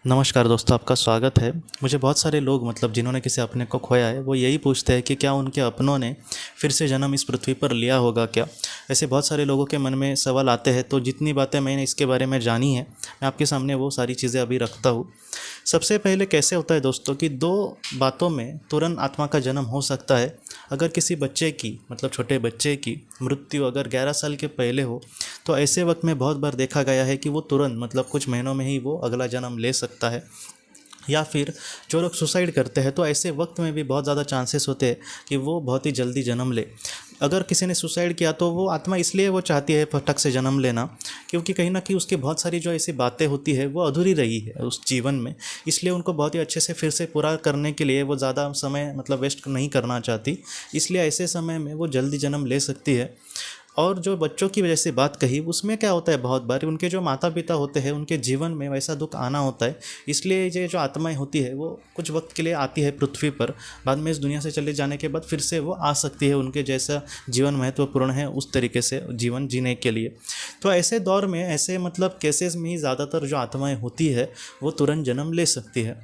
नमस्कार दोस्तों, आपका स्वागत है। मुझे बहुत सारे लोग जिन्होंने किसी अपने को खोया है वो यही पूछते हैं कि क्या उनके अपनों ने फिर से जन्म इस पृथ्वी पर लिया होगा क्या। ऐसे बहुत सारे लोगों के मन में सवाल आते हैं। तो जितनी बातें मैंने इसके बारे में जानी है मैं आपके सामने वो सारी चीज़ें अभी रखता हूँ। सबसे पहले कैसे होता है दोस्तों कि दो बातों में तुरंत आत्मा का जन्म हो सकता है। अगर किसी बच्चे की छोटे बच्चे की मृत्यु अगर 11 साल के पहले हो तो ऐसे वक्त में बहुत बार देखा गया है कि वो तुरंत कुछ महीनों में ही वो अगला जन्म ले सकता है। या फिर जो लोग सुसाइड करते हैं तो ऐसे वक्त में भी बहुत ज़्यादा चांसेस होते हैं कि वो बहुत ही जल्दी जन्म ले। अगर किसी ने सुसाइड किया तो वो आत्मा इसलिए वो चाहती है फटक से जन्म लेना, क्योंकि कहीं ना कहीं उसकी बहुत सारी जो ऐसी बातें होती है वो अधूरी रही है उस जीवन में। इसलिए उनको बहुत ही अच्छे से फिर से पूरा करने के लिए वो ज़्यादा समय वेस्ट नहीं करना चाहती। इसलिए ऐसे समय में वो जल्दी जन्म ले सकती है। और जो बच्चों की वजह से बात कही उसमें क्या होता है, बहुत बार उनके जो माता पिता होते हैं उनके जीवन में वैसा दुख आना होता है। इसलिए ये जो आत्माएं होती है वो कुछ वक्त के लिए आती है पृथ्वी पर, बाद में इस दुनिया से चले जाने के बाद फिर से वो आ सकती है उनके जैसा जीवन महत्वपूर्ण है उस तरीके से जीवन जीने के लिए। तो ऐसे दौर में ऐसे केसेस में ही ज़्यादातर जो आत्माएँ होती है वो तुरंत जन्म ले सकती है।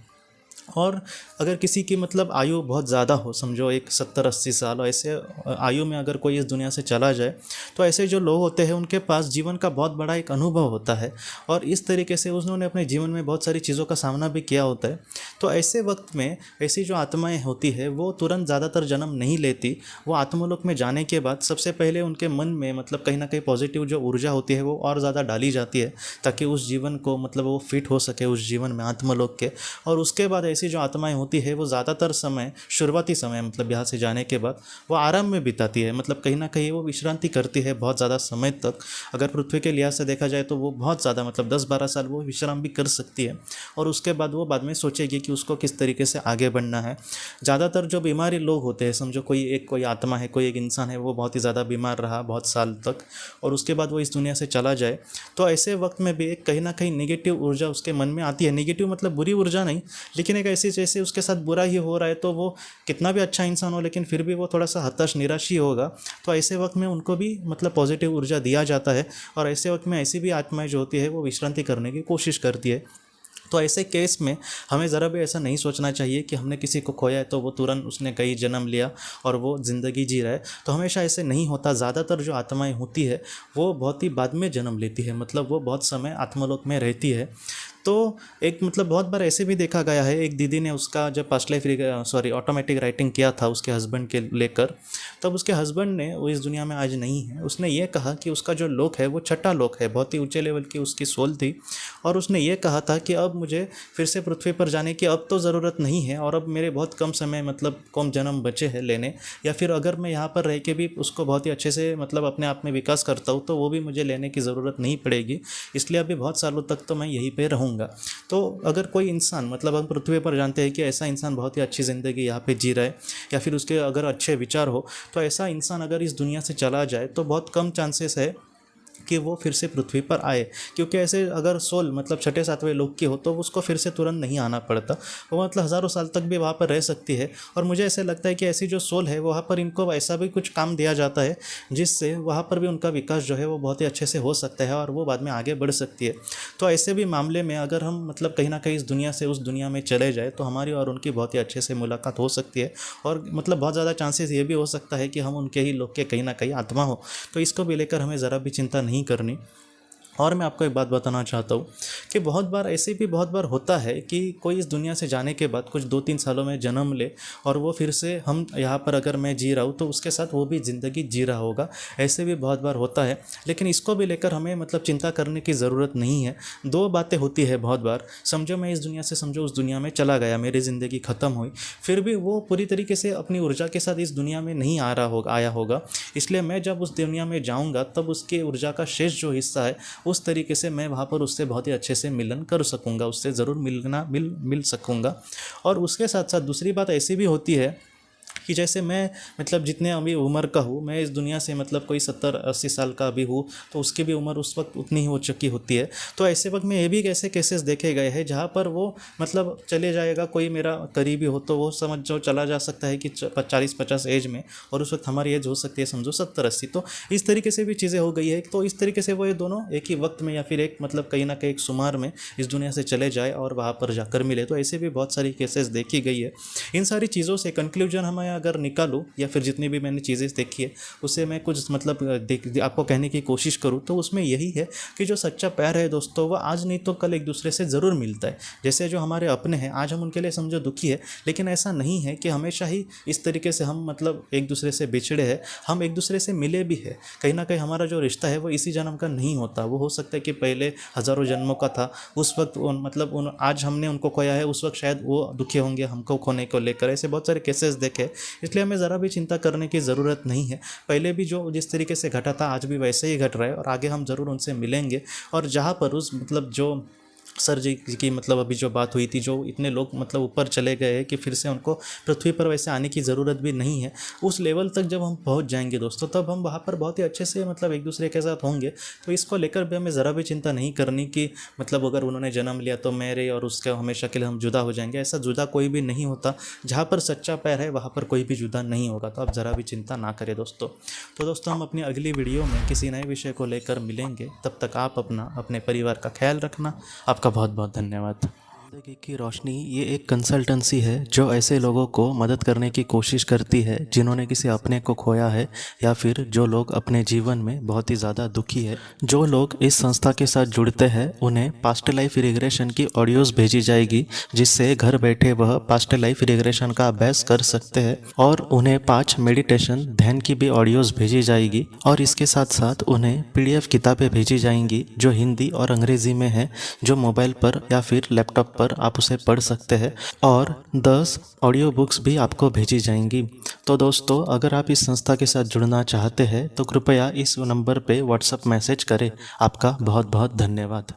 और अगर किसी की आयु बहुत ज़्यादा हो, समझो एक 70-80 साल, और ऐसे आयु में अगर कोई इस दुनिया से चला जाए तो ऐसे जो लोग होते हैं उनके पास जीवन का बहुत बड़ा एक अनुभव होता है और इस तरीके से उन्होंने अपने जीवन में बहुत सारी चीज़ों का सामना भी किया होता है। तो ऐसे वक्त में ऐसी जो आत्माएं होती है वो तुरंत ज़्यादातर जन्म नहीं लेती। वो आत्मलोक में जाने के बाद सबसे पहले उनके मन में कहीं ना कहीं पॉजिटिव जो ऊर्जा होती है वो और ज़्यादा डाली जाती है, ताकि उस जीवन को वो फिट हो सके उस जीवन में आत्मलोक के। और उसके बाद ऐसी जो आत्माएं होती है वो ज़्यादातर समय, शुरुआती समय यहाँ से जाने के बाद वो आराम में बिताती है। कहीं ना कहीं वो विश्रांति करती है बहुत ज़्यादा समय तक। अगर पृथ्वी के लिहाज से देखा जाए तो वो बहुत ज़्यादा 10-12 साल वो विश्राम भी कर सकती है। और उसके बाद वो बाद में सोचेगी कि उसको किस तरीके से आगे बढ़ना है। ज़्यादातर जो बीमारी लोग होते हैं, समझो कोई आत्मा है, कोई एक इंसान है, वो बहुत ही ज़्यादा बीमार रहा बहुत साल तक और उसके बाद वो इस दुनिया से चला जाए, तो ऐसे वक्त में भी एक कहीं ना कहीं नेगेटिव ऊर्जा उसके मन में आती है। नेगेटिव बुरी ऊर्जा नहीं, लेकिन एक ऐसी जैसे उसके साथ बुरा ही हो रहा है, तो वो कितना भी अच्छा इंसान हो लेकिन फिर भी वो थोड़ा सा हताश निराश ही होगा। तो ऐसे वक्त में उनको भी पॉजिटिव ऊर्जा दिया जाता है और ऐसे वक्त में ऐसी भी आत्माएं जो होती है वो विश्रांति करने की कोशिश करती है। तो ऐसे केस में हमें ज़रा भी ऐसा नहीं सोचना चाहिए कि हमने किसी को खोया है तो वो तुरंत उसने कहीं जन्म लिया और वो ज़िंदगी जी रहा है। तो हमेशा ऐसे नहीं होता। ज़्यादातर जो आत्माएं होती है वो बहुत ही बाद में जन्म लेती है, वो बहुत समय आत्मलोक में रहती है। तो एक बहुत बार ऐसे भी देखा गया है, एक दीदी ने उसका जब पास्ट लाइफ ऑटोमेटिक राइटिंग किया था उसके हस्बैंड के लेकर, तब उसके हस्बैंड ने, वो इस दुनिया में आज नहीं है, उसने ये कहा कि उसका जो लोक है वो छठा लोक है, बहुत ही ऊंचे लेवल की उसकी सोल थी। और उसने ये कहा था कि अब मुझे फिर से पृथ्वी पर जाने की अब तो ज़रूरत नहीं है और अब मेरे बहुत कम समय कम जन्म बचे हैं लेने, या फिर अगर मैं यहाँ पर रह के भी उसको बहुत ही अच्छे से अपने आप में विकास करता हूँ तो वो भी मुझे लेने की ज़रूरत नहीं पड़ेगी। इसलिए अभी बहुत सालों तक तो मैं यहीं पर रहूँगा। तो अगर कोई इंसान हम पृथ्वी पर जानते हैं कि ऐसा इंसान बहुत ही अच्छी ज़िंदगी यहाँ पे जी रहा है या फिर उसके अगर अच्छे विचार हो, तो ऐसा इंसान अगर इस दुनिया से चला जाए तो बहुत कम चांसेस है कि वो फिर से पृथ्वी पर आए। क्योंकि ऐसे अगर सोल छठे सातवें लोक की हो तो उसको फिर से तुरंत नहीं आना पड़ता। वो हज़ारों साल तक भी वहाँ पर रह सकती है। और मुझे ऐसे लगता है कि ऐसी जो सोल है वहाँ पर इनको ऐसा भी कुछ काम दिया जाता है जिससे वहाँ पर भी उनका विकास जो है वो बहुत ही अच्छे से हो सकता है और वो बाद में आगे बढ़ सकती है। तो ऐसे भी मामले में अगर हम कहीं ना कहीं इस दुनिया से उस दुनिया में चले जाए तो हमारी और उनकी बहुत ही अच्छे से मुलाकात हो सकती है। और बहुत ज़्यादा चांसेस ये भी हो सकता है कि हम उनके ही लोग के कहीं ना कहीं आत्मा हो। तो इसको भी लेकर हमें ज़रा भी चिंता नहीं करनी। और मैं आपको एक बात बताना चाहता हूँ कि बहुत बार ऐसे भी बहुत बार होता है कि कोई इस दुनिया से जाने के बाद कुछ 2-3 सालों में जन्म ले और वो फिर से हम यहाँ पर अगर मैं जी रहा हूँ तो उसके साथ वो भी ज़िंदगी जी रहा होगा। ऐसे भी बहुत बार होता है, लेकिन इसको भी लेकर हमें चिंता करने की ज़रूरत नहीं है। दो बातें होती है बहुत बार, समझो मैं इस दुनिया से उस दुनिया में चला गया, मेरी ज़िंदगी ख़त्म हुई, फिर भी वो पूरी तरीके से अपनी ऊर्जा के साथ इस दुनिया में नहीं आया होगा। इसलिए मैं जब उस दुनिया में जाऊँगा तब उसकी ऊर्जा का शेष जो हिस्सा है उस तरीके से मैं वहाँ पर उससे बहुत ही अच्छे से मिलन कर सकूँगा, उससे ज़रूर मिल सकूँगा। और उसके साथ साथ दूसरी बात ऐसी भी होती है कि जैसे मैं मतलब जितने अभी उम्र का हूँ, मैं इस दुनिया से मतलब कोई 70-80 साल का अभी हूँ, तो उसकी भी उम्र उस वक्त उतनी ही हो चुकी होती है। तो ऐसे वक्त में ये भी ऐसे केसेस देखे गए हैं जहाँ पर वो मतलब चले जाएगा, कोई मेरा करीबी हो तो वो समझ जो चला जा सकता है कि 40-50 एज में, और उस वक्त हमारी एज हो सकती है समझो 70-80। तो इस तरीके से भी चीज़ें हो गई है। तो इस तरीके से वो ये दोनों एक ही वक्त में या फिर एक मतलब कहीं ना कहीं एक शुमार में इस दुनिया से चले जाए और वहाँ पर जाकर मिले। तो ऐसे भी बहुत सारी केसेस देखी गई है। इन सारी चीज़ों से कंक्लूजन हमें अगर निकालूँ या फिर जितनी भी मैंने चीज़ें देखी है उससे मैं कुछ मतलब आपको कहने की कोशिश करूँ तो उसमें यही है कि जो सच्चा प्यार है दोस्तों, वो आज नहीं तो कल एक दूसरे से ज़रूर मिलता है। जैसे जो हमारे अपने हैं, आज हम उनके लिए समझो दुखी है, लेकिन ऐसा नहीं है कि हमेशा ही इस तरीके से हम मतलब एक दूसरे से बिछड़े हैं। हम एक दूसरे से मिले भी है, कहीं ना कहीं हमारा जो रिश्ता है वो इसी जन्म का नहीं होता। वो हो सकता है कि पहले हज़ारों जन्मों का था। उस वक्त मतलब आज हमने उनको खोया है, उस वक्त शायद वो दुखी होंगे हमको खोने को लेकर। ऐसे बहुत सारे केसेस देखे, इसलिए हमें ज़रा भी चिंता करने की ज़रूरत नहीं है। पहले भी जो जिस तरीके से घटा था आज भी वैसे ही घट रहा है, और आगे हम ज़रूर उनसे मिलेंगे। और जहाँ पर उस मतलब जो सर जी की मतलब अभी जो बात हुई थी, जो इतने लोग मतलब ऊपर चले गए हैं कि फिर से उनको पृथ्वी पर वैसे आने की ज़रूरत भी नहीं है, उस लेवल तक जब हम पहुंच जाएंगे दोस्तों, तब हम वहाँ पर बहुत ही अच्छे से मतलब एक दूसरे के साथ होंगे। तो इसको लेकर भी हमें ज़रा भी चिंता नहीं करनी कि मतलब अगर उन्होंने जन्म लिया तो मेरे और उसके हमेशा के लिए हम जुदा हो जाएंगे। ऐसा जुदा कोई भी नहीं होता। जहाँ पर सच्चा प्यार है वहाँ पर कोई भी जुदा नहीं होगा। तो आप ज़रा भी चिंता ना करें दोस्तों। तो दोस्तों हम अपनी अगली वीडियो में किसी नए विषय को लेकर मिलेंगे। तब तक आप अपने परिवार का ख्याल रखना। आपका बहुत बहुत धन्यवाद। ज़िंदगी की रोशनी ये एक कंसल्टेंसी है जो ऐसे लोगों को मदद करने की कोशिश करती है जिन्होंने किसी अपने को खोया है, या फिर जो लोग अपने जीवन में बहुत ही ज़्यादा दुखी है। जो लोग इस संस्था के साथ जुड़ते हैं उन्हें पास्ट लाइफ रिग्रेशन की ऑडियोज़ भेजी जाएगी, जिससे घर बैठे वह पास्ट लाइफ रिग्रेशन का अभ्यास कर सकते हैं। और उन्हें 5 मेडिटेशन ध्यान की भी ऑडियोज़ भेजी जाएगी, और इसके साथ साथ उन्हें PDF किताबें भेजी जाएंगी जो हिंदी और अंग्रेज़ी में है, जो मोबाइल पर या फिर लैपटॉप पर आप उसे पढ़ सकते हैं। और 10 ऑडियो बुक्स भी आपको भेजी जाएंगी। तो दोस्तों अगर आप इस संस्था के साथ जुड़ना चाहते हैं तो कृपया इस नंबर पे व्हाट्सएप मैसेज करें। आपका बहुत बहुत धन्यवाद।